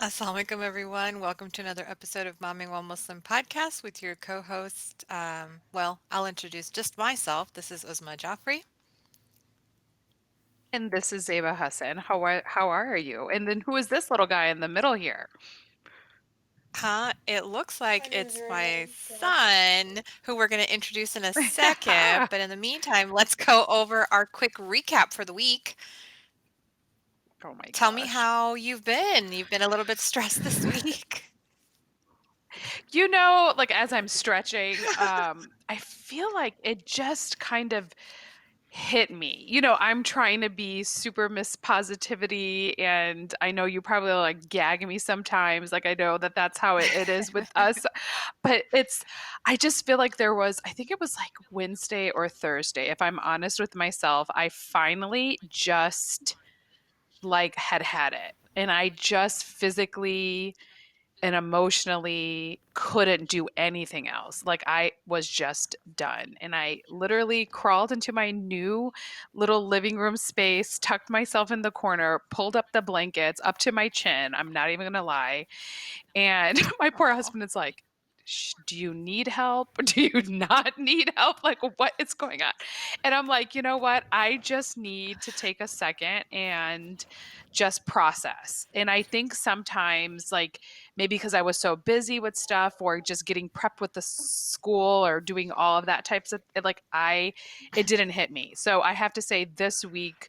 Assalamualaikum, everyone. Welcome to another episode of Momming While Muslim podcast with your co host. I'll introduce just myself. This is Uzma Jafri. And this is Zeba Hassan. How are you? And then who is this little guy in the middle here? It looks like it's my son who we're going to introduce in a second. But in the meantime, let's go over our quick recap for the week. Oh my Tell me gosh. how you've been. You've been a little bit stressed this week. Like as I'm stretching, I feel like it just kind of hit me. I'm trying to be super Miss Positivity, and I know you probably like gag me sometimes. Like I know that that's how it is with us, but I just feel like I think it was like Wednesday or Thursday. If I'm honest with myself, I finally just like had it. And I just physically and emotionally couldn't do anything else. Like I was just done. And I literally crawled into my new little living room space, tucked myself in the corner, pulled up the blankets up to my chin. I'm not even going to lie. And my poor Oh. husband is like, do you need help? Do you not need help? Like, what is going on? And I'm like, you know what? I just need to take a second and just process. And I think sometimes, like, maybe because I was so busy with stuff or just getting prepped with the school or doing all of that types of it didn't hit me. So I have to say this week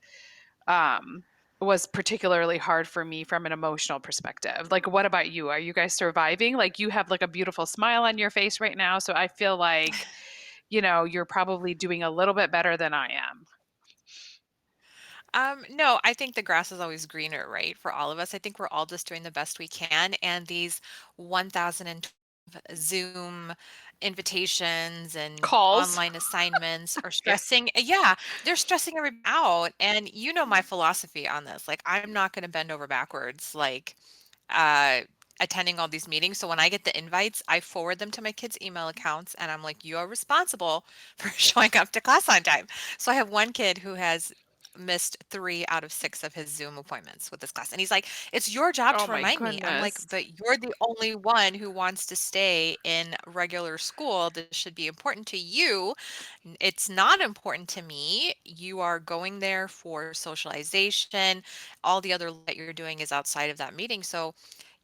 um was particularly hard for me from an emotional perspective. Like what about you? Are you guys surviving? Like you have like a beautiful smile on your face right now, so I feel like you're probably doing a little bit better than I am. No, I think the grass is always greener, right? For all of us. I think we're all just doing the best we can. And these 1012 Zoom invitations and Calls. online assignments are Yeah. stressing. Yeah, they're stressing everybody out. And you know my philosophy on this. Like, I'm not going to bend over backwards, uh, attending all these meetings. So when I get the invites, I forward them to my kids' email accounts and I'm like, you are responsible for showing up to class on time. So I have one kid who has missed 3 out of 6 of his Zoom appointments with this class. And he's like, "It's your job Oh to my remind me." I'm like, goodness. "But you're the only one who wants to stay in regular school. This should be important to you. It's not important to me. You are going there for socialization. All the other that you're doing is outside of that meeting. So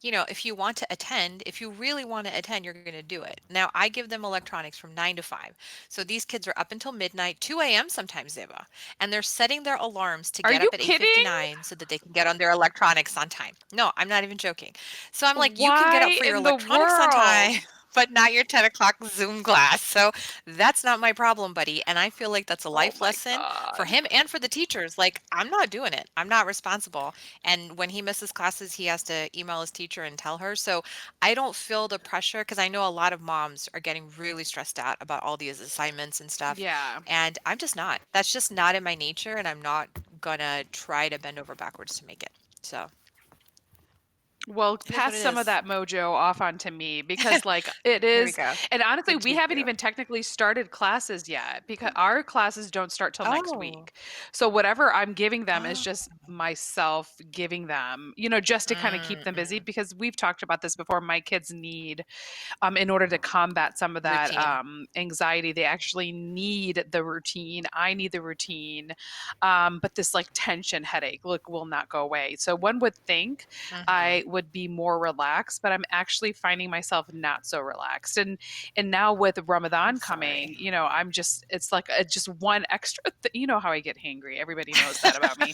if you want to attend, if you really want to attend, you're going to do it. Now, I give them electronics from 9 to 5. So these kids are up until midnight, 2 a.m. sometimes, Ziva, and they're setting their alarms to Are get you up at kidding? 8:59 so that they can get on their electronics on time. No, I'm not even joking. So I'm like, you can get up Why for your in the electronics on world? time, but not your 10 o'clock Zoom class. So that's not my problem, buddy. And I feel like that's a Oh life my lesson for God. him and for the teachers. Like, I'm not doing it. I'm not responsible. And when he misses classes, he has to email his teacher and tell her. So I don't feel the pressure because I know a lot of moms are getting really stressed out about all these assignments and stuff. Yeah. And I'm just not. That's just not in my nature. And I'm not gonna try to bend over backwards to make it. So Well, it is what pass it some of is. that mojo off onto me because, like, it There we is. go. And honestly, Good we to haven't do. even technically started classes yet because our classes don't start till next Oh. week. So, whatever I'm giving them is Oh. just myself giving them, just to kind of keep them busy Mm-mm. because we've talked about this before. My kids need in order to combat some of that Routine. anxiety. They actually need the routine. I need the routine. But this like tension headache, look, will not go away. So one would think Hmm. I would be more relaxed, but I'm actually finding myself not so relaxed. And now with I'm Ramadan sorry. coming, it's like just one extra. You know how I get hangry. Everybody knows that about me.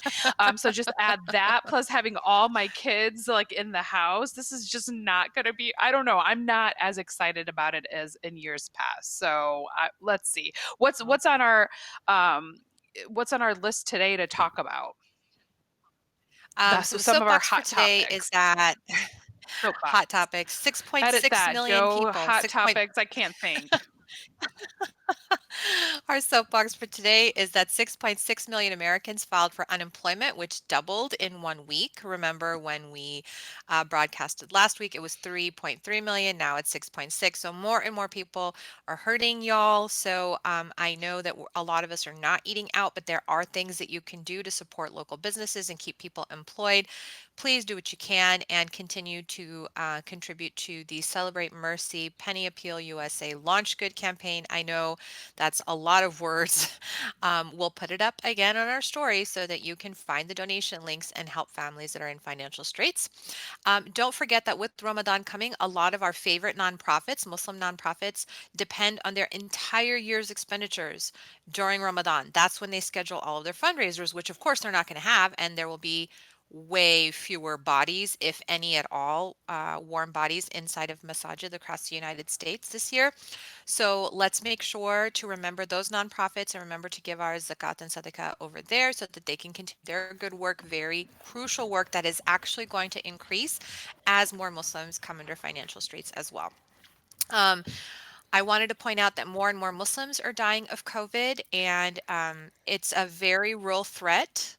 So just add that plus having all my kids like in the house. This is just not going to be. I don't know. I'm not as excited about it as in years past. So let's see what's on our um what's on our list today to talk about. So the Some of our soapbox for hot today is topics. that hot Soapbox. topics, 6.6 Edit that, million Joe. people, Hot 6 point topics. I can't think. Our soapbox for today is that 6.6 million Americans filed for unemployment, which doubled in 1 week. Remember when we broadcasted last week, it was 3.3 million. Now it's 6.6. So more and more people are hurting, y'all. So I know that a lot of us are not eating out, but there are things that you can do to support local businesses and keep people employed. Please do what you can and continue to contribute to the Celebrate Mercy Penny Appeal USA Launch Good campaign. I know that's a lot of words. We'll put it up again on our story so that you can find the donation links and help families that are in financial straits. Don't forget that with Ramadan coming, a lot of our favorite nonprofits, Muslim nonprofits, depend on their entire year's expenditures during Ramadan. That's when they schedule all of their fundraisers, which of course they're not going to have, and there will be way fewer bodies, if any at all, warm bodies inside of masajid across the United States this year. So let's make sure to remember those nonprofits and remember to give our zakat and sadaqah over there so that they can continue their good work, very crucial work that is actually going to increase as more Muslims come under financial straits as well. Um, I wanted to point out that more and more Muslims are dying of COVID, and it's a very real threat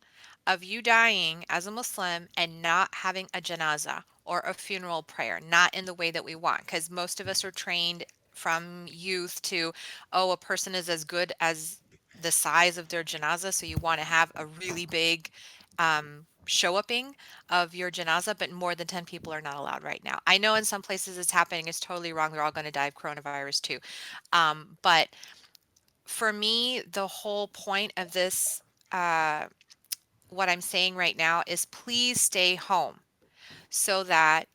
of you dying as a Muslim and not having a janazah or a funeral prayer, not in the way that we want, because most of us are trained from youth to, oh, a person is as good as the size of their janazah, so you want to have a really big show upping of your janazah, but more than 10 people are not allowed right now. I know in some places it's happening, it's totally wrong. They're all going to die of coronavirus too. But for me, the whole point of this, uh, what I'm saying right now is please stay home so that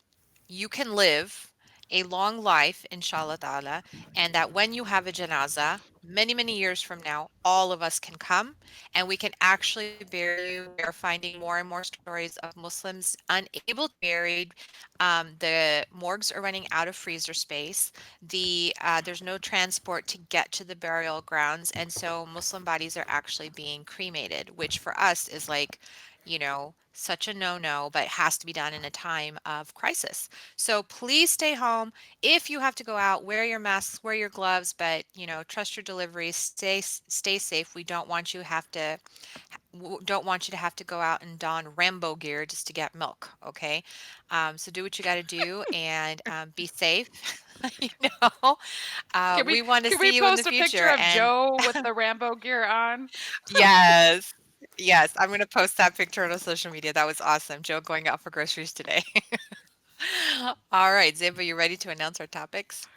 you can live a long life, inshallah ta'ala, and that when you have a janazah, many, many years from now, all of us can come and we can actually bury you. We are finding more and more stories of Muslims unable to be buried. The morgues are running out of freezer space. There's no transport to get to the burial grounds, and so Muslim bodies are actually being cremated, which for us is like, such a no-no, but it has to be done in a time of crisis. So please stay home. If you have to go out, wear your masks, wear your gloves, but trust your deliveries. Stay safe. We don't want you to have to go out and don Rambo gear just to get milk. Okay, so do what you got to do and be safe. you know, Can we we want to can we see you in the post a picture future. of And Joe with the Rambo gear on? yes. Yes, I'm going to post that picture on social media. That was awesome. Joe going out for groceries today. All right, Zeba, you ready to announce our topics?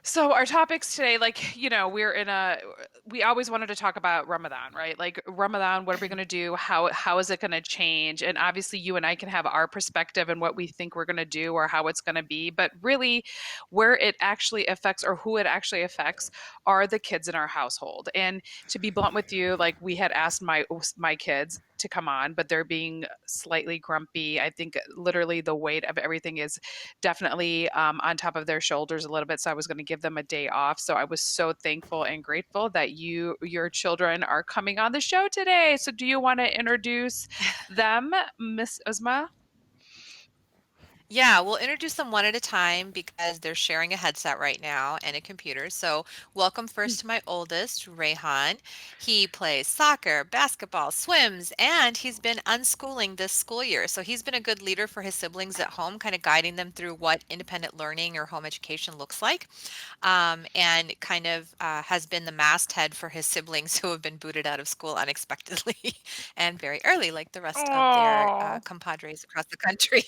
So our topics today, like, we always wanted to talk about Ramadan, right? Like Ramadan, what are we going to do? How is it going to change? And obviously you and I can have our perspective and what we think we're going to do or how it's going to be, but really where it actually affects or who it actually affects are the kids in our household. And to be blunt with you, like we had asked my kids to come on, but they're being slightly grumpy. I think literally the weight of everything is definitely on top of their shoulders a little bit. So I was going to give them a day off. So I was so thankful and grateful that your children are coming on the show today. So do you want to introduce them, Miss Uzma? Yeah, we'll introduce them one at a time because they're sharing a headset right now and a computer. So, welcome first to my oldest, Rayhan. He plays soccer, basketball, swims, and he's been unschooling this school year. So, he's been a good leader for his siblings at home, kind of guiding them through what independent learning or home education looks like, and kind of has been the masthead for his siblings who have been booted out of school unexpectedly and very early, like the rest of their Oh, compadres across the country.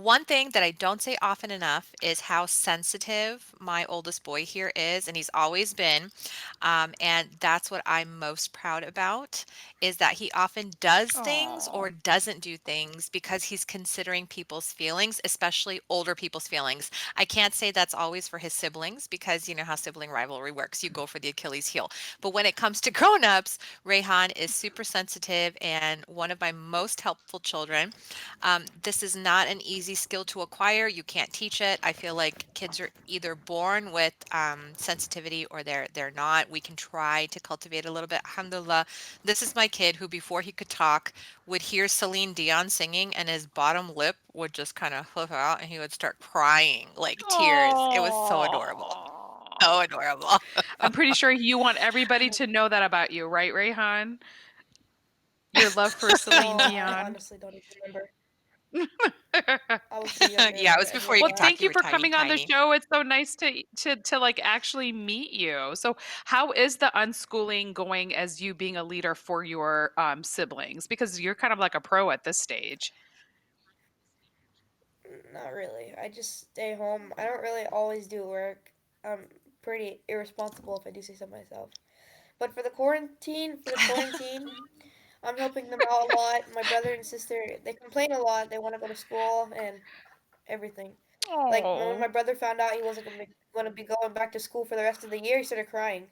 One thing that I don't say often enough is how sensitive my oldest boy here is, and he's always been. And that's what I'm most proud about is that he often does things oh, or doesn't do things because he's considering people's feelings, especially older people's feelings. I can't say that's always for his siblings because you know how sibling rivalry works. You go for the Achilles heel. But when it comes to grown-ups, Rayhan is super sensitive and one of my most helpful children. This is not an easy skill to acquire. You can't teach it. I feel like kids are either born with sensitivity or they're not. We can try to cultivate a little bit. Alhamdulillah, this is my kid who, before he could talk, would hear Celine Dion singing, and his bottom lip would just kind of flip out, and he would start crying like tears. It was so oh. adorable. So adorable. I'm pretty sure you want everybody to know that about you, right, Rayhan? Your love for Celine Oh, I Dion. honestly don't even remember. I was too young to Yeah, it remember was any before of you Well, could that. talk. thank You you were for tiny, coming on the tiny. show. It's so nice to like actually meet you. So, how is the unschooling going as you being a leader for your siblings? Because you're kind of like a pro at this stage. Not really. I just stay home. I don't really always do work. I'm pretty irresponsible if I do say so myself. But for the quarantine, I'm helping them out a lot. My brother and sister, they complain a lot. They want to go to school and everything. Like when Oh, my brother found out he wasn't going to be going back to school for the rest of the year, he started crying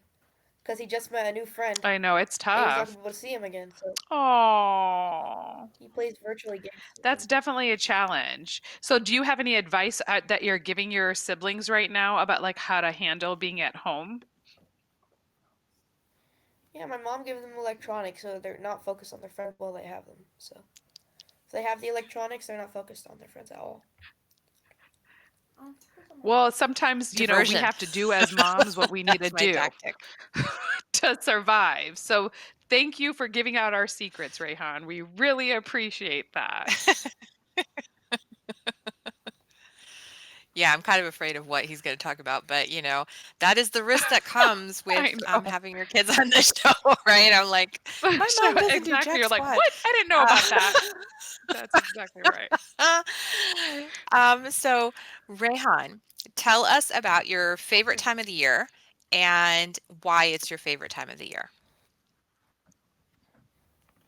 because he just met a new friend I know it's and he's not going tough. to be able to see him again. So Oh, he plays virtually games with that's them. definitely a challenge. So, do you have any advice that you're giving your siblings right now about like how to handle being at home? Yeah, my mom gives them electronics so they're not focused on their friends while they have them. So if they have the electronics, they're not focused on their friends at all. Well, sometimes, we Diversion. have to do as moms what we need to That's my do tactic. to survive. So, thank you for giving out our secrets, Rayhan. We really appreciate that. Yeah, I'm kind of afraid of what he's going to talk about, but that is the risk that comes I with know. having your kids on the show, right? I'm like, my So mom doesn't do exactly. jack You're like, squat. what? I didn't know Uh, about that. That's exactly right. so Rehan, tell us about your favorite time of the year and why it's your favorite time of the year.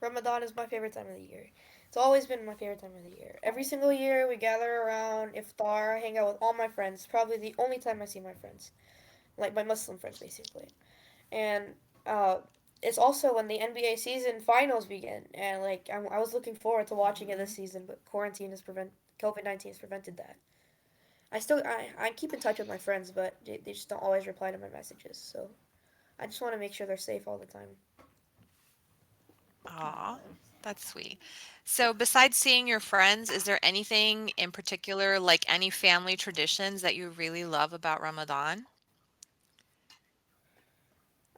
Ramadan is my favorite time of the year. It's always been my favorite time of the year. Every single year, we gather around iftar, hang out with all my friends. Probably the only time I see my friends, like my Muslim friends, basically. And uh, it's also when the NBA season finals begin, and like I was looking forward to watching it this season, but quarantine has prevent COVID-19 has prevented that. I keep in touch with my friends, but they just don't always reply to my messages. So I just want to make sure they're safe all the time. Aw, that's sweet. So besides seeing your friends, is there anything in particular, like any family traditions that you really love about Ramadan?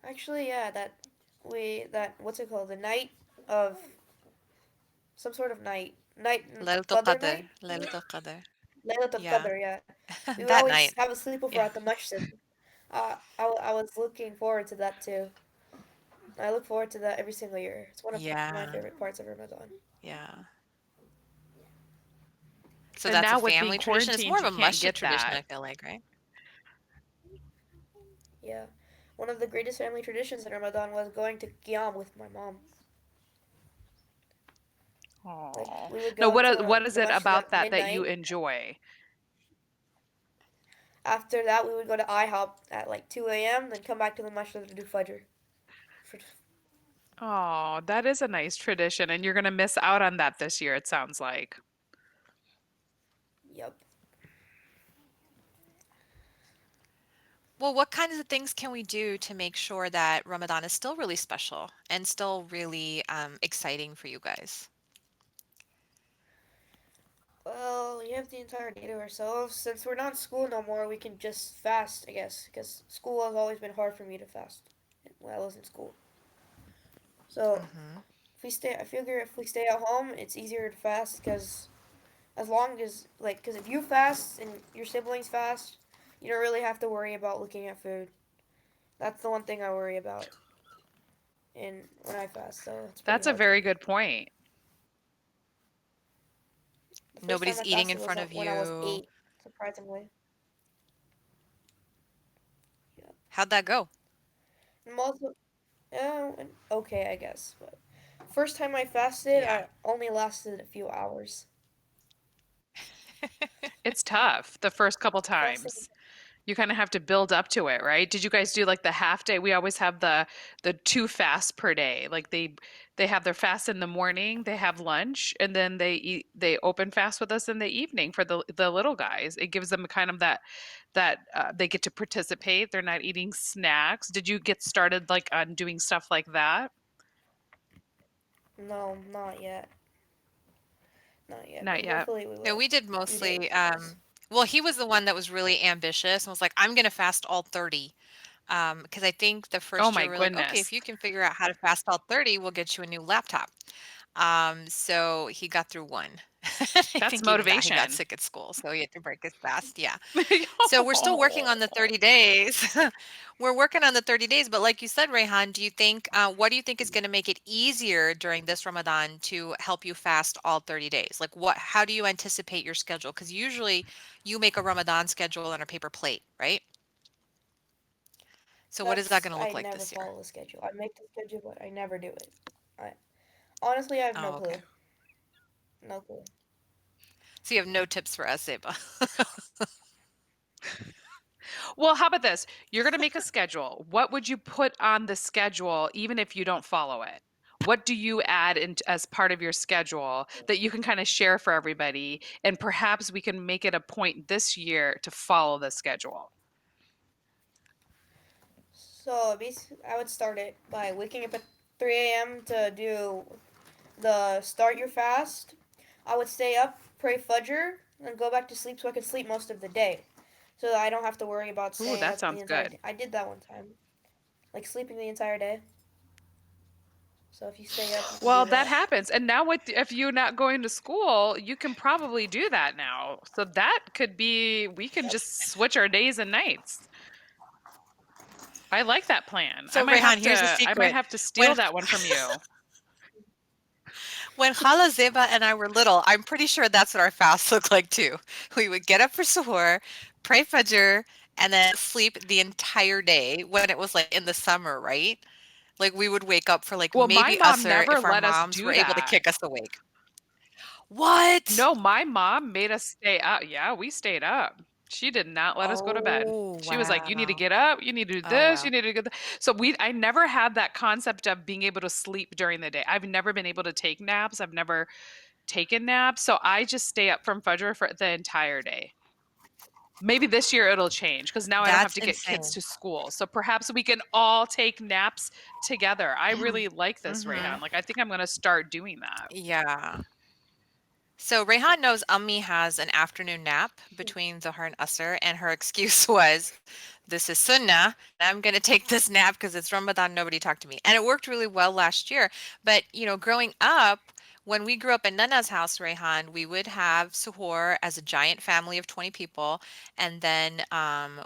Actually, yeah, that what's it called? The night of some sort of night Laylatul Qadr Qadr, night, is it? Laylatul Qadr. Laylatul Yeah, Qadr, yeah. We would that always night. have a sleepover Yeah, at the masjid. I was looking forward to that too. I look forward to that every single year. It's one of my yeah, favorite parts of Ramadan. yeah. So And that's a now with being family tradition. It's more quarantined, of you a can't masjid get tradition, that. I feel like, right? Yeah. One of the greatest family traditions in Ramadan was going to Qiyam with my mom. Like Oh. we would No, go to what is the it masjid about at that you midnight. enjoy? After that, we would go to IHOP at like 2 a.m. Then come back to the masjid to do Fajr. For, Oh, that is a nice tradition, and you're gonna miss out on that this year, it sounds like. yep. Well, what kinds of things can we do to make sure that Ramadan is still really special and still really exciting for you guys? Well, we have the entire day to ourselves. Since we're not in school no more, we can just fast, I guess, because school has always been hard for me to fast when I was in school. So Hmm. I figure if we stay at home, it's easier to fast because as long as because if you fast and your siblings fast, you don't really have to worry about looking at food. That's the one thing I worry about in when I fast. So it's pretty That's a hard for very me. good point. The first time Nobody's I eating in fasted was front of when I was you. 8, surprisingly. Yeah. How'd that go? And also, okay, I guess. But first time I fasted, Yeah. I only lasted a few hours. It's tough the first couple Fasting, times. You kind of have to build up to it, right? Did you guys do like the half day? We always have the two fasts per day. Like they have their fast in the morning, they have lunch, and then they open fast with us in the evening for the little guys. It gives them kind of that they get to participate. They're not eating snacks. Did you get started like on doing stuff like that? no, not yet. Not yet. Not But yet. hopefully we No, will. we did A few days, mostly I guess. Well, he was the one that was really ambitious and was like, "I'm gonna fast all 30." Because I think the Oh first my year we're like, "Okay, goodness. if you can figure out how to fast all 30, we'll get you a new laptop." So he got through one. I That's think even that he got motivation. sick at school, so he had to break his fast, yeah. So we're still working on the Oh. 30 days. We're working on the 30 days, but like you said, Rayhan, do you think what do you think is going to make it easier during this Ramadan to help you fast all 30 days? Like what how do you anticipate your schedule? Cuz usually you make a Ramadan schedule on a paper plate, right? So what is that That's going to I look like never this year? follow the schedule. I make the schedule, but I never do it. I honestly I have no Oh, okay. clue. No clue. So you have no tips for us, Zeba. Well, how about this? You're going to make a schedule. What would you put on the schedule even if you don't follow it? What do you add in, as part of your schedule that you can kind of share for everybody? And perhaps we can make it a point this year to follow the schedule. So basically, I would start it by waking up at 3 a.m. to do the start your fast. I would stay up, pray Fajr, and go back to sleep so I could sleep most of the day. So that I don't have to worry about Ooh, staying that up the sounds entire good. day. I did that one time. Like sleeping the entire day. So if you stay up, you can Well, do that that. happens. And now with if you're not going to school, you can probably do that now. So that could be we can Yep. just switch our days and nights. I like that plan. So Rayhan, here's the I might secret. have to When steal that one from you. When Khala Zeba and I were little, I'm pretty sure that's what our fasts looked like too. We would get up for suhoor, pray fajr, and then sleep the entire day when it was like in the summer, right? Like we would wake up for like Well, my maybe mom usher never if our let us moms were do able to that. kick us awake. What? No, my mom made us stay up. Yeah, we stayed up. She did not let us go to bed. Oh, She was like, "You need to wow. get up. You need to do Oh, this. You wow. need to get." So I never had that concept of being able to sleep during the day. I've never been able to take naps. I've never taken naps. So I just stay up from Fajr for the entire day. Maybe this year it'll change because now I don't have That's to get kids insane. to school. So perhaps we can all take naps together. I really like this, Mm-hmm. Rayhan. Like I think I'm going to start doing that. Yeah. So Rehan knows Ummi has an afternoon nap between Zohar and Asr, and her excuse was, "This is Sunnah. And I'm going to take this nap because it's Ramadan. Nobody talked to me." And it worked really well last year. But growing up, when we grew up in Nana's house, Rehan, we would have suhoor as a giant family of 20 people, and then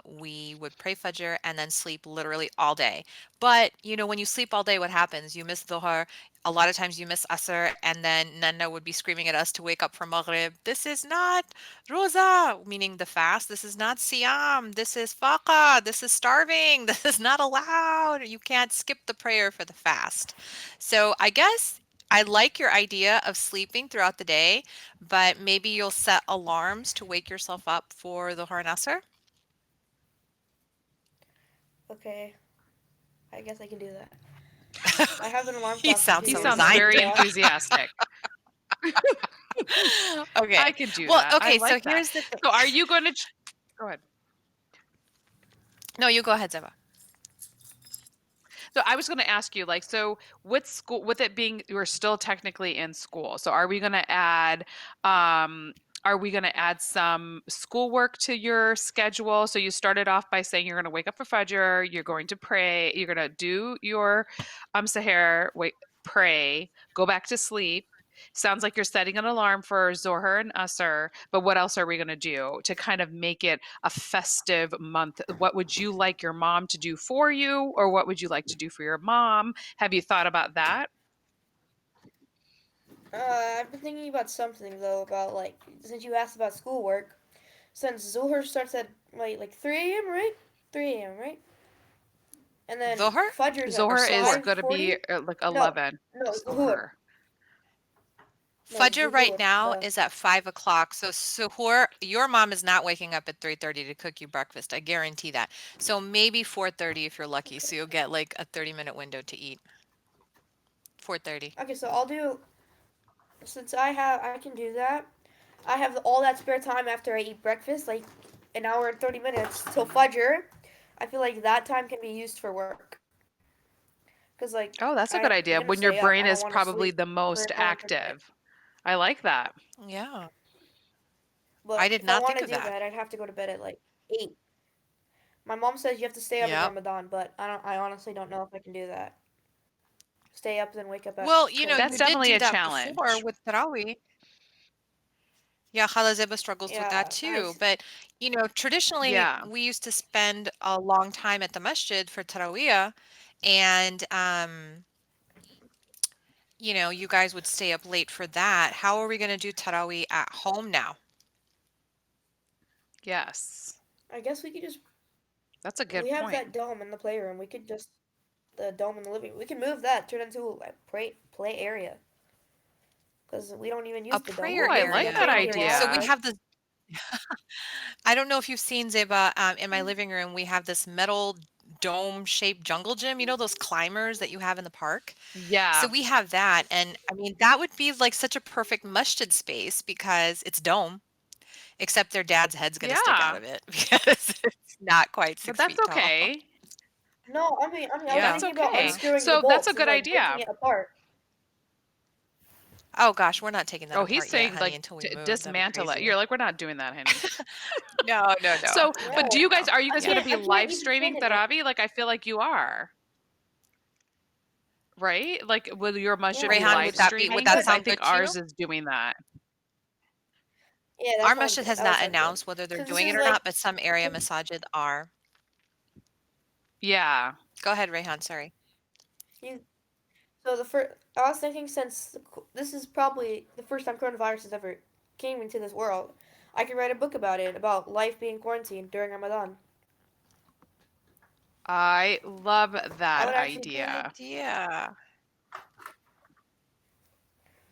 we would pray Fajr and then sleep literally all day. But when you sleep all day, what happens? You miss Zohar, a lot of times you miss Asr, and then Nana would be screaming at us to wake up for Maghrib. This is not Rosa, meaning the fast. This is not Siyam. This is Faqa. This is starving. This is not allowed. You can't skip the prayer for the fast. So I guess I like your idea of sleeping throughout the day, but maybe you'll set alarms to wake yourself up for the Har Nasr. Okay, I guess I can do that. I have an alarm You clock sound He so configured in sounds my resigned. very watch. enthusiastic. Okay. I can do Well, that. I okay, so like that. here's the thing. So are you going to go ahead? No, you go ahead, Zeba. So I was going to ask you, like, so with school, with it being we're still technically in school. So um, are we going to add some schoolwork to your schedule? So you started off by saying you're going to wake up for Fajr, you're going to pray, you're going to do your Sahar, wait, pray, go back to sleep. Sounds like you're setting an alarm for Zohar and Asr, but what else are we going to do to kind of make it a festive month? What would you like your mom to do for you, or what would you like to do for your mom? Have you thought about that? I've been thinking about something though about like since you asked about schoolwork. Since Zuhur starts at like 3 a.m. right? 3 a.m. right? And then Zohar Fajr's or at Zohar is Suhoor? going to be 5:40. like No, 11. no, Zuhur. Zohar. No, Fajr right Zuhur. now The is at 5 o'clock. So Suhoor, your mom is not waking up at 3:30 to cook you breakfast. I guarantee that. So maybe 4:30 if you're lucky. So you'll get like a 30-minute window to eat. 4:30. okay. So I'll do since I can do that. I have all that spare time after I eat breakfast, like an hour and 30 minutes till Fajr. I feel like that time can be used for work. Cause like Oh, that's a good I'm idea. gonna When your stay up. I brain don't is want to probably sleep the for most an hour and 30 minutes. active. I like that. Yeah. I But did if I not want think to of do that. that, I'd have to go to bed at like 8. My mom says you have to stay up in Yep. Ramadan, but I honestly don't know if I can do that. Stay up and wake up at Well, That's you 12. did definitely do a that before challenge. with Tarawih. Yeah, Khala Zeba struggles with that Yeah, too. But, traditionally, Yeah. we used to spend a long time at the masjid for Tarawih, and, you guys would stay up late for that. How are we going to do Tarawih at home now? Yes. I guess we could just That's a we good have point. that dome in the playroom. We could just the dome in the living room. We can move that, turn it into a play area because we don't even A use the dome. Oh, prayer I The like area. that fans are Okay, so loud, we idea. right? have this. I don't know if you've seen Zeba, in my living room, we have this metal dome-shaped jungle gym, those climbers that you have in the park? So Yeah. we have that, and I mean, that would be like such a perfect masjid space because it's dome, except their dad's head's gonna stick out Yeah. of it because it's not quite But 6 that's feet tall. okay. No, I was Yeah, That's thinking about okay. yeah. unscrewing the So that's a bolts and good like breaking idea. it apart. Oh gosh, we're not taking that Oh, he's apart yet, saying honey, like until we move. That'd be dismantle it. You're crazy. like, we're not doing that, honey. No, no, no, So, no, but No, do you no. guys, are you guys Yeah. going to be I can't live even fit streaming in it. Tarabi? Like, I feel like you are, right? Like, will your masjid Yeah, be Rayhan, live would I streaming? that could. Because I sound think good to you? ours is doing that. Yeah, that Our sounds masjid good. has That would not sound good. announced whether they're Because this doing it is or like, not, but some area cause, masajid are. Yeah. Go ahead, Rayhan, sorry. you. So the first, I was thinking since this is probably the first time coronavirus has ever came into this world, I could write a book about it, about life being quarantined during Ramadan. I love That that would actually Good be idea. idea.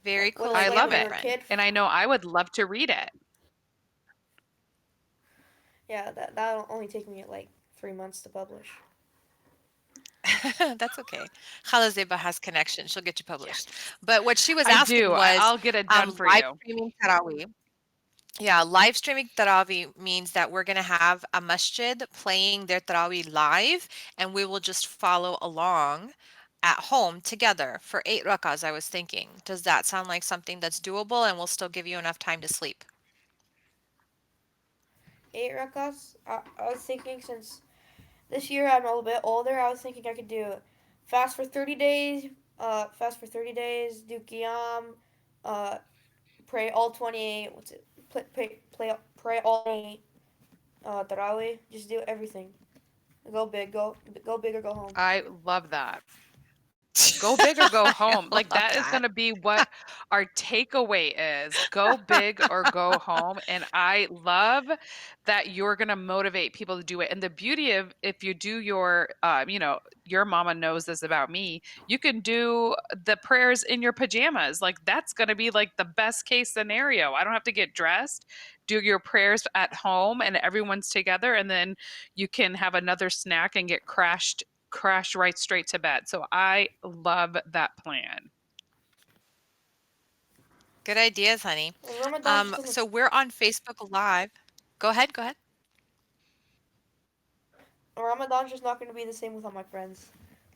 Very like what cool it's I like idea, love when my you it. were a friend. kid. And I know I would love to read it. Yeah, that'll only take me like 3 months to publish. That's okay. Khala Zeba has connections. She'll get you published. Yes. But what she was I do. asking was, I'll get it done for live you. streaming Tarawih. Yeah, live streaming Tarawih means that we're going to have a masjid playing their Tarawih live, and we will just follow along at home together for 8 rakahs, I was thinking. Does that sound like something that's doable and will still give you enough time to sleep? 8 rakats. I was thinking since this year I'm a little bit older, I was thinking I could do fast for 30 days. Fast for 30 days. Do qiyam. Uh, pray all 28. What's it? Pray all 28. Tarawih. Just do everything. Go big. Go big or go home. I love that. Go big or go I home. Like love that is that. going to be what our takeaway is. Go big or go home. And I love that you're going to motivate people to do it. And the beauty of if you do your mama knows this about me, you can do the prayers in your pajamas. Like that's going to be like the best case scenario. I don't have to get dressed. Do your prayers at home and everyone's together and then you can have another snack and get crash right straight to bed. So I love that plan. Good ideas, honey. And Ramadan just doesn't. So we're on Facebook Live. Go ahead, go ahead. Ramadan's just not going to be the same without my friends.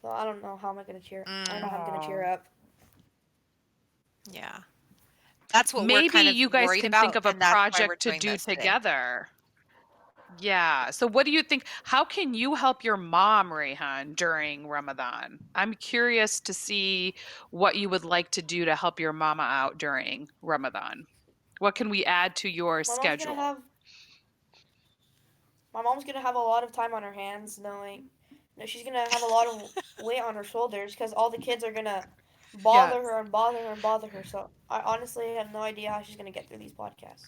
So I don't know how am I going to cheer. I don't know how I'm going to cheer Oh. up. Yeah. That's what we're Maybe kind of you guys worried can think about, of a and that's why we're project to doing do this today. together. Yeah. So what do you think? How can you help your mom, Rehan, during Ramadan? I'm curious to see what you would like to do to help your mama out during Ramadan. What can we add to your My mom's going to schedule? have My mom's gonna have a lot of time on her hands, knowing, she's gonna have a lot of weight on her shoulders because all the kids are gonna bother Yes. her and bother her and bother her. So I honestly have no idea how she's gonna get through these podcasts.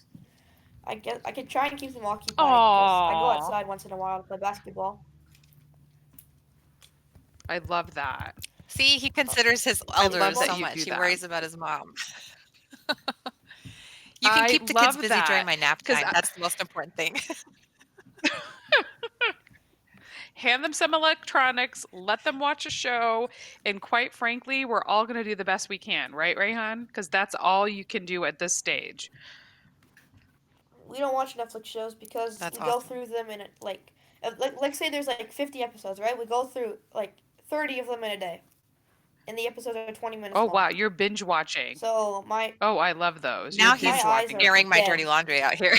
I guess I could try and keep them occupied because I go Oh, outside once in a while to play basketball. I love that. See, he Uh, considers his I Keep them love elders that so you occupied. much. do He that. worries about his mom. You can I keep the kids love busy during that my nap because time. That's the most important thing. hand them some electronics, let them watch a show, and quite frankly, we're all going to do the best we can, right, Rayhan? Because that's all you can do at this stage. We don't watch Netflix shows because That's we go awesome. through them in like say there's like 50 episodes, right? We go through like 30 of them in a day. and the episodes are 20 minutes Oh, wow, long. you're binge watching. So Oh, I love those. You're Now my binge he's eyes watching are them. airing my dirty dead. laundry out here.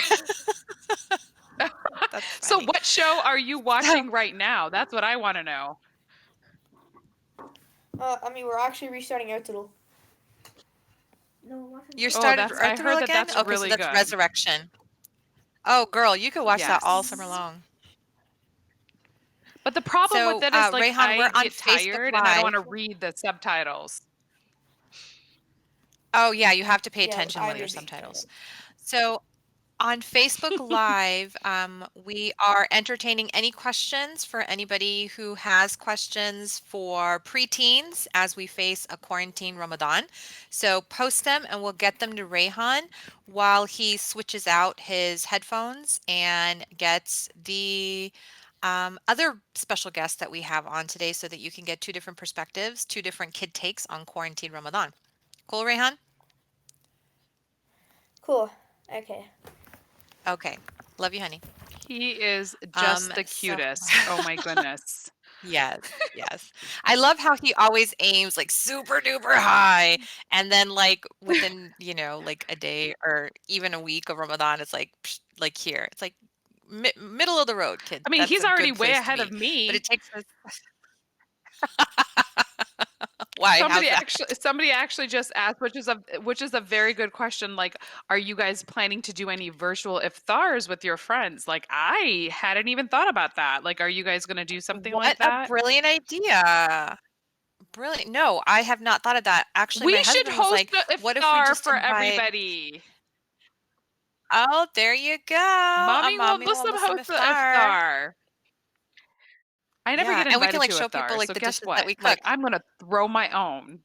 That's So funny. what show are you So, watching right now? That's what I want to know. I mean, we're actually restarting Ertugrul. No, I'm watching you Oh, started Ertugrul. that's I Ertugrul heard that again? that's Okay, so really that's good. Resurrection. Oh, girl, you could watch that all summer Yes. long. But the problem with So, that is like Rayhan, I we're on get Facebook tired and I don't want Live. to read the subtitles. Oh, yeah, you have to pay Yeah, attention I with your would be trying to. subtitles. So, on Facebook Live, we are entertaining any questions for anybody who has questions for preteens as we face a quarantine Ramadan. So post them and we'll get them to Rayhan while he switches out his headphones and gets the other special guests that we have on today so that you can get two different perspectives, two different kid takes on quarantine Ramadan. Cool, Rayhan? Cool. Okay. Okay. Love you, honey. He is just the So cutest. Oh my goodness. yes, yes. I love how he always aims like super duper high, and then like within, like a day or even a week of Ramadan, it's like like here. It's like middle of the road, kid. I mean, That's he's a already good way place to ahead of be. But it me. takes us why? How's that? Somebody actually just asked, which is a very good question. Like, are you guys planning to do any virtual iftars with your friends? Like, I hadn't even thought about that. Like, are you guys going to do something What like a that? brilliant idea. Brilliant. No, I have not thought of that. Actually, We my should husband was host like, the "What if we iftar just for invite?" everybody. Oh, there you go. A Mommy will mommy will Muslim Muslim host the iftar. iftar. I never Yeah, get and we can invited like to show people iftar, like so the guess dishes that what? we Like, cook. I'm gonna throw my own.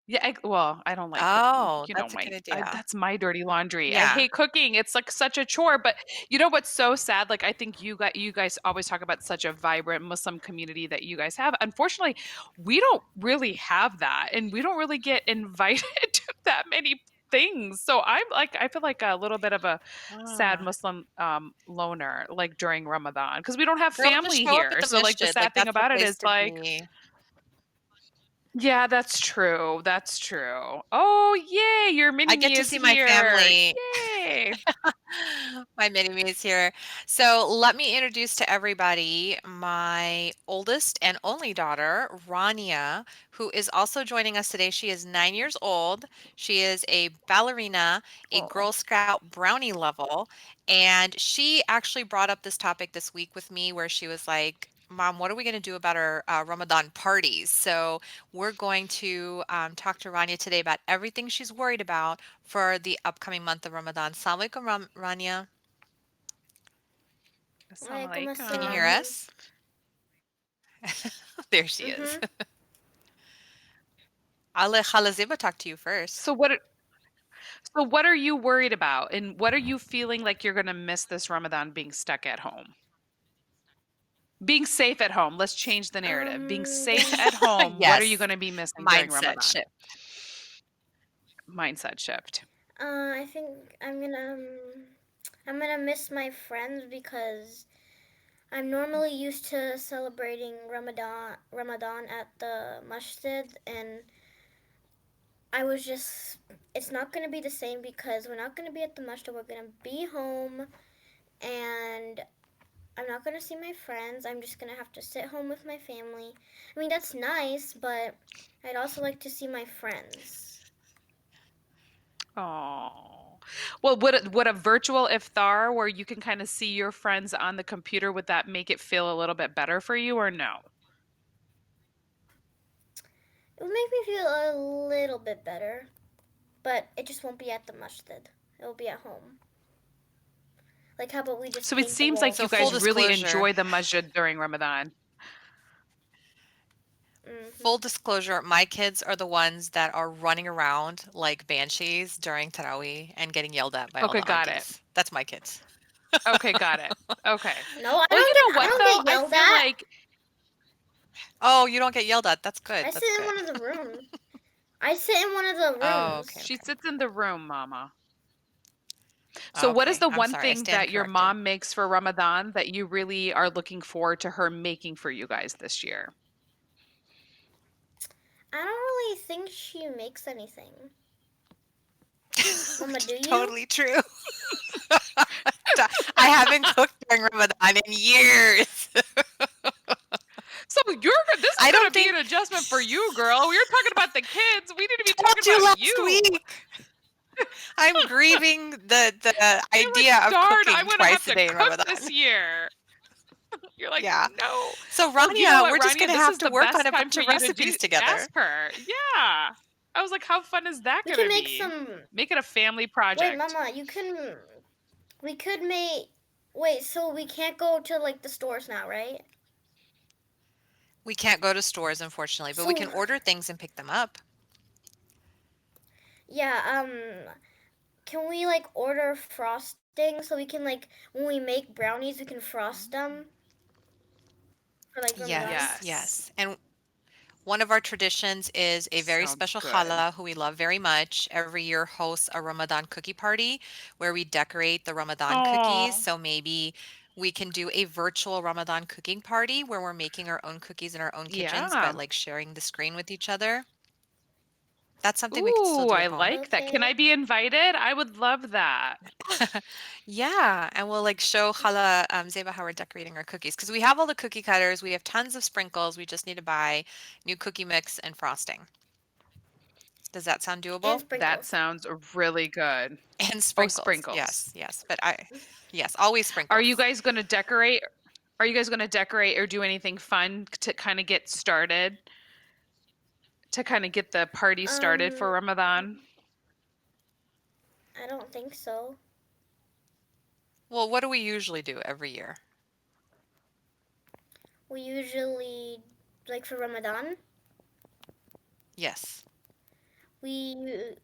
Yeah, well, I don't like cooking. Oh, You know, that's a good idea. that's my dirty laundry. I Yeah. hate cooking. It's like such a chore. But you know what's so sad? Like I think you guys always talk about such a vibrant Muslim community that you guys have. Unfortunately, we don't really have that, and we don't really get invited to that many things. So I feel like a little bit of a sad Ah. Muslim loner like during Ramadan because we don't have Girl, just family show up at here. the So like the masjid, like, sad thing that's the about it place is to like be. yeah, that's true. That's true. Oh, yay, your I mini get me to is see my here. family. Yay. My mini me is here. So let me introduce to everybody my oldest and only daughter, Rania, who is also joining us today. She is 9 years old. She is a ballerina, a Oh. Girl Scout brownie level. And she actually brought up this topic this week with me where she was like, Mom, what are we going to do about our Ramadan parties? So we're going to talk to Rania today about everything she's worried about for the upcoming month of Ramadan. Assalamu alaikum, Rania. Walaikum Can you hear Assalamualaikum. assalam. us? There she is. Mhm. I'll let Khalaziba talk to you So first. what are you worried about? And what are you feeling like you're going to miss this Ramadan being stuck at home? Being safe at home. Let's change the narrative. Being safe Then at home, what are you Yes, going to be missing during mindset Ramadan? shift. Mindset shift. I think I'm gonna miss my friends because I'm normally used to celebrating Ramadan at the masjid, and I was just it's not gonna be the same because we're not gonna be at the masjid. We're gonna be home, and I'm not gonna see my friends. I'm just gonna have to sit home with my family. I mean that's nice, but I'd also like to see my friends. Oh. Well, would a virtual iftar where you can kind of see your friends on the computer, would that make it feel a little bit better for you or no? It would make me feel a little bit better, but it just won't be at the masjid. It will be at home. Like, how about we just So it paint the seems like walls So you the full guys same? really disclosure, enjoy the masjid during Ramadan. full Mhm. disclosure, my kids are the ones that are running around like banshees during Tarawih and getting yelled at by all Okay, the got it. aunties. That's my kids. Okay, got it. Okay. No, I Well, you don't know get. I what don't though? get I yelled feel at. like Oh, you don't get yelled at. That's good. I sit That's in good. one of the rooms. I sit in one of the Oh, okay, rooms. she okay. sits in the room, Mama. So what is Okay, the I'm one sorry. I thing stand that your corrected. mom makes for Ramadan that you really are looking forward to her making for you guys this year? I don't really think she makes anything. Mama, Which do is you? totally true. I haven't cooked during Ramadan in years. So this is I going don't to be an think adjustment for you, girl. You're talking about the kids. We need to be talking told you about last you. week. I'm grieving the You're idea like, of darn, I'm cooking going to have twice a to day in cook Ramadan. this year. You're like, Yeah. no. So Well, you know Rania, what, we're just Rania? gonna This have is to the work on best a time bunch for of you to recipes together. ask her. Yeah. I was like, how fun is that We going can to make be? some. Make it a family Wait, project. Mama, you can. We could make. Wait, so we can't go to like the stores now, right? We can't go to stores, unfortunately, but we can So order things and pick them up. yeah, can we like order frosting so we can like when we make brownies we can frost them for like Ramadan? Yes, Yes. yes. And one of our traditions is a very Sounds special good. challah who we love very much. Every year hosts a Ramadan cookie party where we decorate the Ramadan cookies. Oh, So maybe we can do a virtual Ramadan cooking party where we're making our own cookies in our own kitchens, yeah. but like sharing the screen with each other. That's something we could still Ooh, do I at home. like that. Can Okay. I be invited? I would love that. Yeah, and we'll like show Hala Zeba how we're decorating our cookies because we have all the cookie cutters, we have tons of sprinkles. We just need to buy new cookie mix and frosting. Does that sound And doable? That sprinkles. sounds really good. And Oh, sprinkles. sprinkles. Yes, yes. Yes, always Are you sprinkles. guys going to decorate? Are you guys going to decorate or do anything fun to kind of get started? To kind of get the party started for Um, Ramadan? I don't think so. Well, what do we usually do every year? We usually like for Ramadan, Yes. we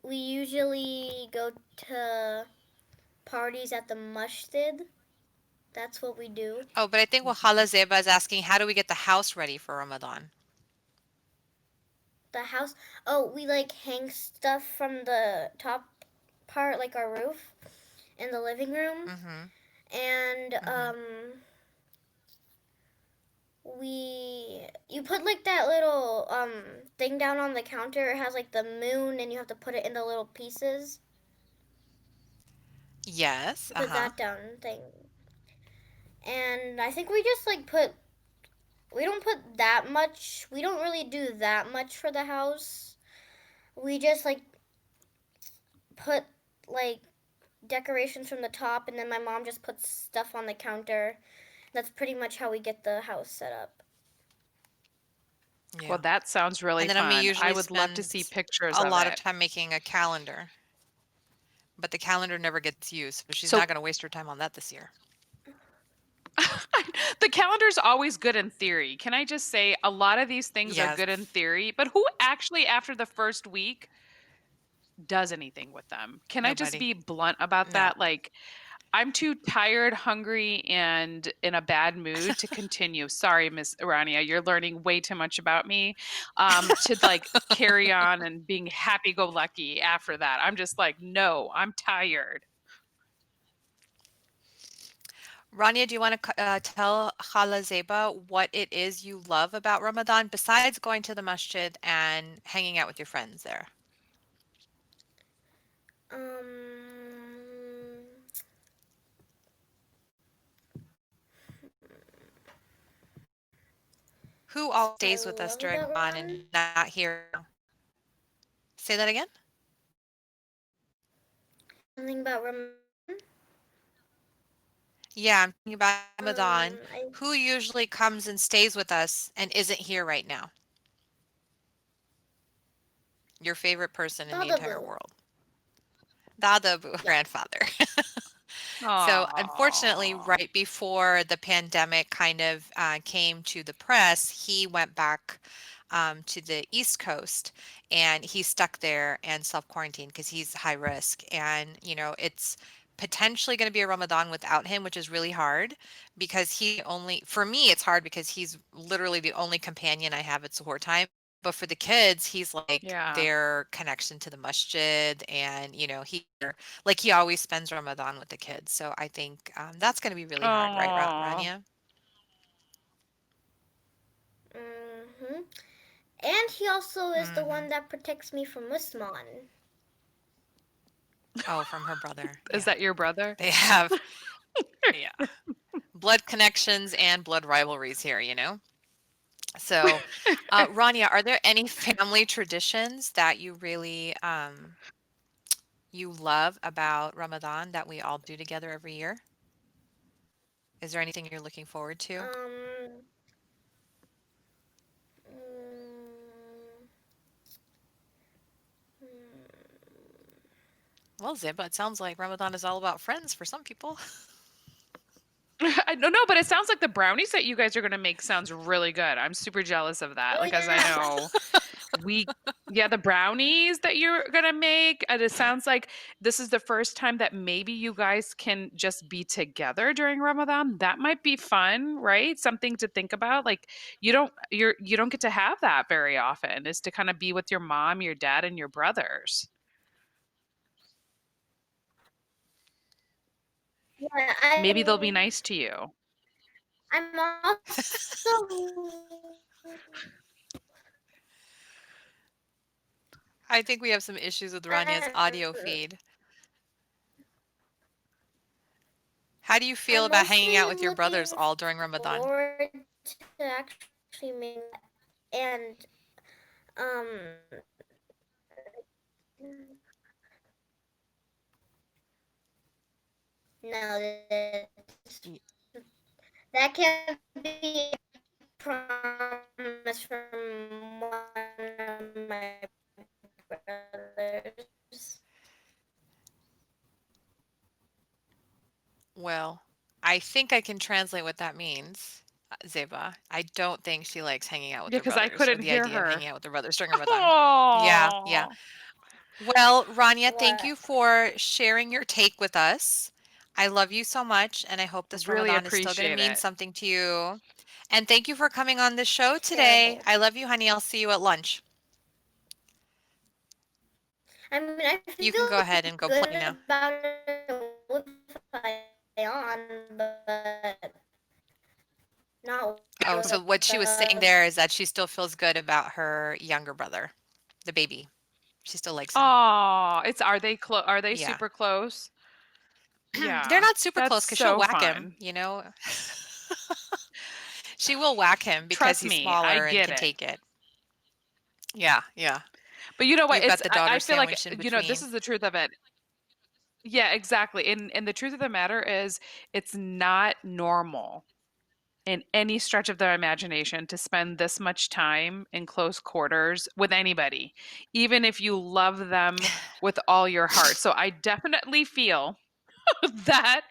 usually go to parties at the masjid. That's what we do. Oh, but I think what Hala Zeba is asking, how do we get the house ready for Ramadan? The house. Oh, we like hang stuff from the top part, like our roof, in the living room, Mm-hmm. and Mm-hmm. we you put like that little thing down on the counter. It has like the moon, and you have to put it in the little pieces. Yes. You put Uh-huh. that down thing, and I think we just like put. We don't put that much. We don't really do that much for the house. We just like put like decorations from the top, and then my mom just puts stuff on the counter. That's pretty much how we get the house set up. Well, Yeah. that sounds really And then Ami fun. I usually would love to see spends pictures a of lot of it. time making a calendar, but the calendar never gets used, so she's So not going to waste her time on that this year. the calendar's always good in theory. Can I just say a lot of these things are Yes. good in theory, but who actually after the first week does anything with them? Can I just Nobody. be blunt about No. that? Like I'm too tired, hungry, and in a bad mood to continue. Sorry, Miss Irania, you're learning way too much about me. To like carry on and being happy go lucky after that. I'm just like, no, I'm tired. Rania, do you want to tell Khala Zeba what it is you love about Ramadan besides going to the masjid and hanging out with your friends there? Um, Who all I stays with love us about during Ramadan Ramadan. and not here right now? Say that again? Something about Ramadan. Yeah, I'm thinking about Ramadan. I Who usually comes and stays with us and isn't here right now? Your favorite person in the entire Dadabu. world. Dada Yeah. grandfather. So, unfortunately, Oh, right before the pandemic kind of came to the press, he went back to the East Coast and he's stuck there and self quarantined because he's high risk. And, it's potentially going to be a Ramadan without him, which is really hard because for me, it's hard because he's literally the only companion I have at suhoor time. But for the kids, he's like yeah. their connection to the masjid and, like he always spends Ramadan with the kids. So I think that's going to be really hard, right, Oh, Rania? Mhm. And he also is the Hmm. one that protects me from Usman. Oh, from her brother. Is Yeah. that your brother? They have, yeah, blood connections and blood rivalries here, you know? So, Rania, are there any family traditions that you really you love about Ramadan that we all do together every year? Is there anything you're looking forward to? Um, mm, Well, Ziba, it sounds like Ramadan is all about friends for some people. I don't know, but it sounds like the brownies that you guys are gonna make sounds really good. I'm super jealous of that. oh Like, as I yeah, know we, yeah, the brownies that you're gonna make, and it sounds like this is the first time that maybe you guys can just be together during Ramadan. That might be fun, right? Something to think about. Like, you don't get to have that very often, is to kind of be with your mom, your dad, and your brothers. yeah. Maybe they'll be nice to you. I'm also I think we have some issues with Rania's I'm, audio feed. How do you feel I'm about hanging out mostly with your brothers looking all during Ramadan? forward to actually making and um no, Y- that can be a promise from one of my brothers. Well, I think I can translate what that means, Zeba. I don't think she likes hanging out with Yeah, her because I brothers or couldn't the hear idea of her. hanging out with her brothers during Ramadan. Yeah, yeah. Oh, Well, Rania, thank What? you for sharing your take with us. I love you so much, and I hope this really Ramadan is still going to appreciate mean it. something to you. And thank you for coming on the show Sure, today. thank I you. love you, honey. I'll see you at lunch. I mean, I You can feel go ahead and go good play now. about it if I on, but not Oh, with so what she was saying the. there is that she still feels good about her younger brother, the baby. She still likes him. Oh, are they Yeah. super close? They're Yeah, not super that's close because she'll so whack him, fun. you know? She will whack him because Trust he's me, I smaller and get can it. take it. Yeah, yeah. But you know what? You've got It's the daughter I feel like, sandwiched in this between. is the truth of it. Yeah, exactly. And the truth of the matter is it's not normal in any stretch of their imagination to spend this much time in close quarters with anybody, even if you love them with all your heart. So I definitely feel that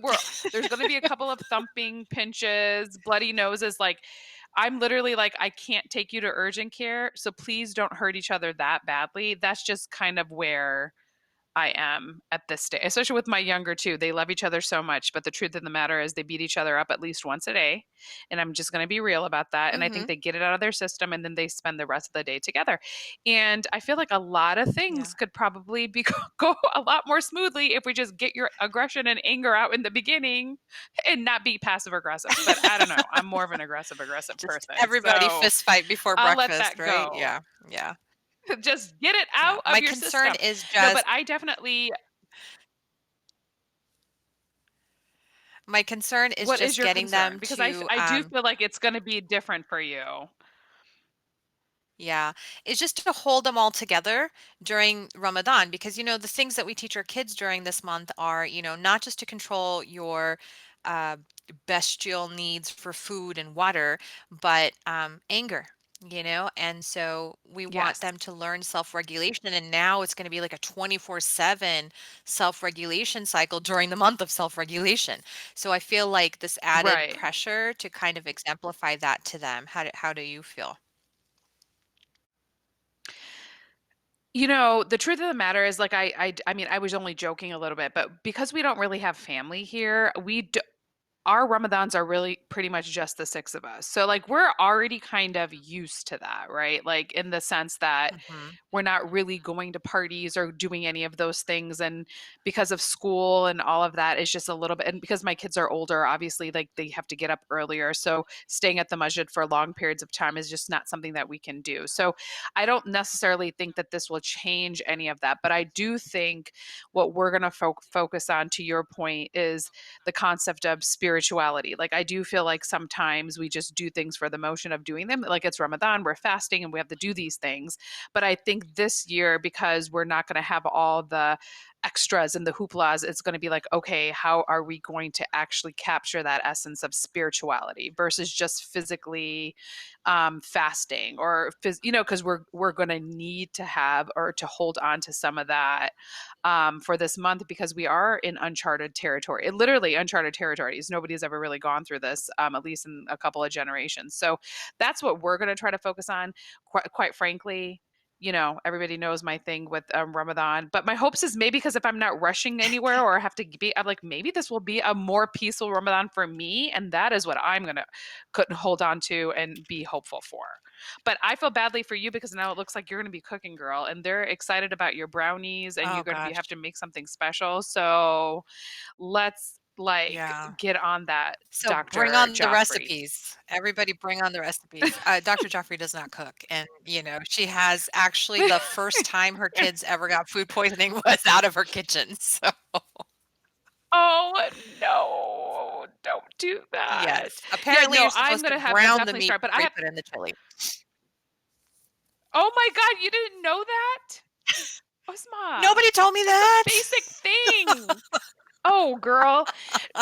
we're there's going to be a couple of thumping, pinches, bloody noses. Like, I'm literally like, I can't take you to urgent care, so please don't hurt each other that badly. That's just kind of where I am at this stage, especially with my younger two. They love each other so much, but the truth of the matter is they beat each other up at least once a day. And I'm just going to be real about that. And I think Mhm. they get it out of their system and then they spend the rest of the day together. And I feel like a lot of Yeah. things could probably be go a lot more smoothly if we just get your aggression and anger out in the beginning and not be passive aggressive. But I don't know. I'm more of an aggressive Just person. everybody So fist fight before I'll let breakfast, that right? go. Yeah. Yeah. Just get it Yeah. out My of your concern system. is No, but just my concern is what is just your getting them concern? Because to I do feel like it's gonna be different for you. yeah, it's just to hold them all together during Ramadan because, the things that we teach our kids during this month are, not just to control your uh, bestial needs for food and water, but anger, and so we want Yes. them to learn self-regulation. And now it's going to be like a 24/7 self-regulation cycle during the month of self-regulation. So I feel like this added Right. pressure to kind of exemplify that to them. How do you feel? The truth of the matter is, like, I mean, I was only joking a little bit, but because we don't really have family here, our Ramadans are really pretty much just the 6 of us. So, like, we're already kind of used to that, right? Like, in the sense that Mhm. we're not really going to parties or doing any of those things. And because of school and all of that, it's just a little bit, and because my kids are older, obviously, like, they have to get up earlier. So, staying at the masjid for long periods of time is just not something that we can do. So, I don't necessarily think that this will change any of that. But I do think what we're going to focus on, to your point, is the concept of spirituality. Like, I do feel like sometimes we just do things for the motion of doing them. Like, it's Ramadan, we're fasting, and we have to do these things. But I think this year, because we're not going to have all the extras and the hooplas, it's going to be like, okay, how are we going to actually capture that essence of spirituality versus just physically fasting, or because we're going to need to have, or to hold on to some of that for this month, because we are in uncharted territory, literally uncharted territories. Nobody's ever really gone through this, at least in a couple of generations. So that's what we're going to try to focus on. Quite frankly, everybody knows my thing with Ramadan. But my hopes is, maybe because if I'm not rushing anywhere or have to be, I'm like, maybe this will be a more peaceful Ramadan for me. And that is what I'm going to couldn't hold on to and be hopeful for. But I feel badly for you, because now it looks like you're going to be cooking, girl, and they're excited about your brownies, and Oh you're going to gosh. have to make something special. So let's, like, Yeah. get on that, So bring Dr. on the Joffrey. recipes. Everybody bring on the recipes. Dr. Joffrey does not cook. And, she has actually the first time her kids ever got food poisoning was out of her kitchen. So, Oh, no, don't do that. yes. Yeah, Apparently, no, you're I'm supposed to gonna have them brown the definitely meat start, but I before you have. put in the chili. Oh my God, you didn't know that? Osma, Nobody told me that's a that. basic thing. Oh, girl.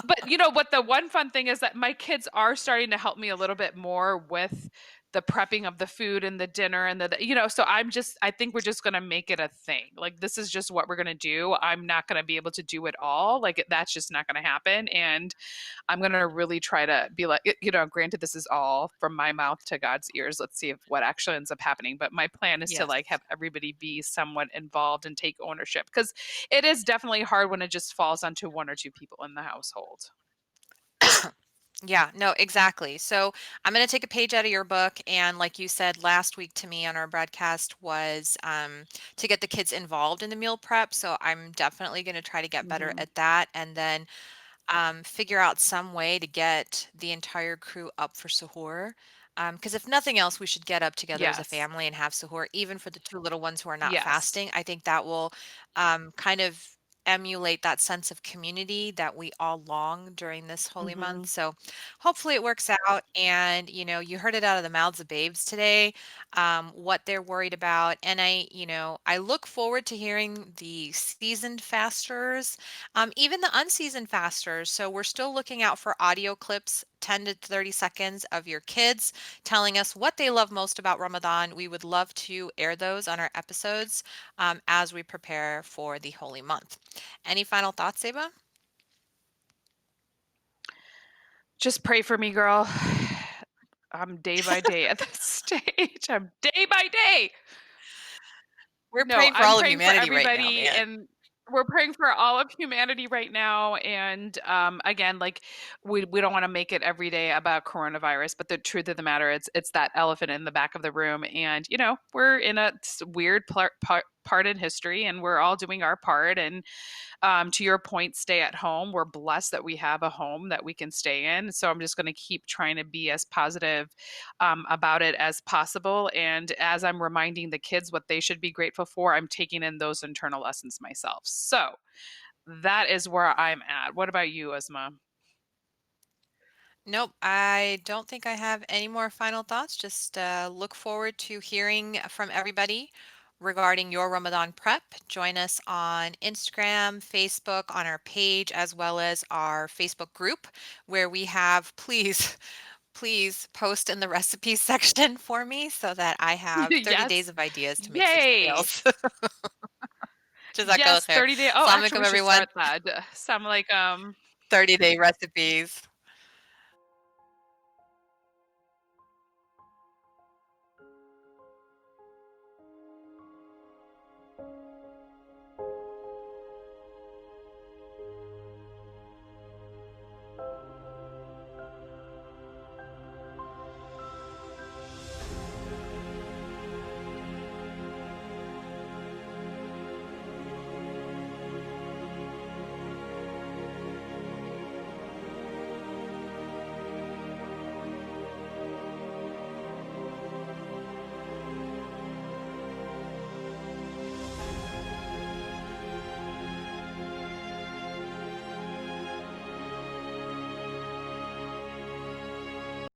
But you know what? The one fun thing is that my kids are starting to help me a little bit more with the prepping of the food and the dinner and so I think we're just going to make it a thing. Like, this is just what we're going to do. I'm not going to be able to do it all. Like, that's just not going to happen. And I'm going to really try to be like, granted, this is all from my mouth to God's ears. Let's see if what actually ends up happening. But my plan is to, Yes. like, have everybody be somewhat involved and take ownership, because it is definitely hard when it just falls onto one or two people in the household. Yeah, no, exactly. So I'm going to take a page out of your book. And like you said last week to me on our broadcast, was to get the kids involved in the meal prep. So I'm definitely going to try to get better Hmm. at that. And then figure out some way to get the entire crew up for suhoor. Because if nothing else, we should get up together as a Yes. family and have suhoor, even for the two little ones who are not Yes. fasting. I think that will kind of emulate that sense of community that we all long during this holy month. Hmm. So hopefully it works out. And, you heard it out of the mouths of babes today, what they're worried about. And I look forward to hearing the seasoned fasters, even the unseasoned fasters. So we're still looking out for audio clips, 10 to 30 seconds of your kids telling us what they love most about Ramadan. We would love to air those on our episodes as we prepare for the holy month. Any final thoughts, Seba? Just pray for me, girl. I'm day by day at this stage. I'm day by day. We're No, praying for I'm all of praying for humanity right now, everybody, man. and we're praying for all of humanity right now. And again, like, we don't want to make it every day about coronavirus, but the truth of the matter, it's that elephant in the back of the room. And we're in a weird part in history, and we're all doing our part. And to your point, stay at home. We're blessed that we have a home that we can stay in. So I'm just going to keep trying to be as positive about it as possible. And as I'm reminding the kids what they should be grateful for, I'm taking in those internal lessons myself. So that is where I'm at. What about you, Asma? Nope, I don't think I have any more final thoughts. Just look forward to hearing from everybody regarding your Ramadan prep. Join us on Instagram, Facebook, on our page, as well as our Facebook group, where we have, please, please post in the recipes section for me so that I have 30 days Yes. of ideas to make 60 Yay. meals. Jazakallah Yes, khair. 30-day. Oh, Assalamu actually, alaikum, we should everyone. start that. Some like 30-day recipes.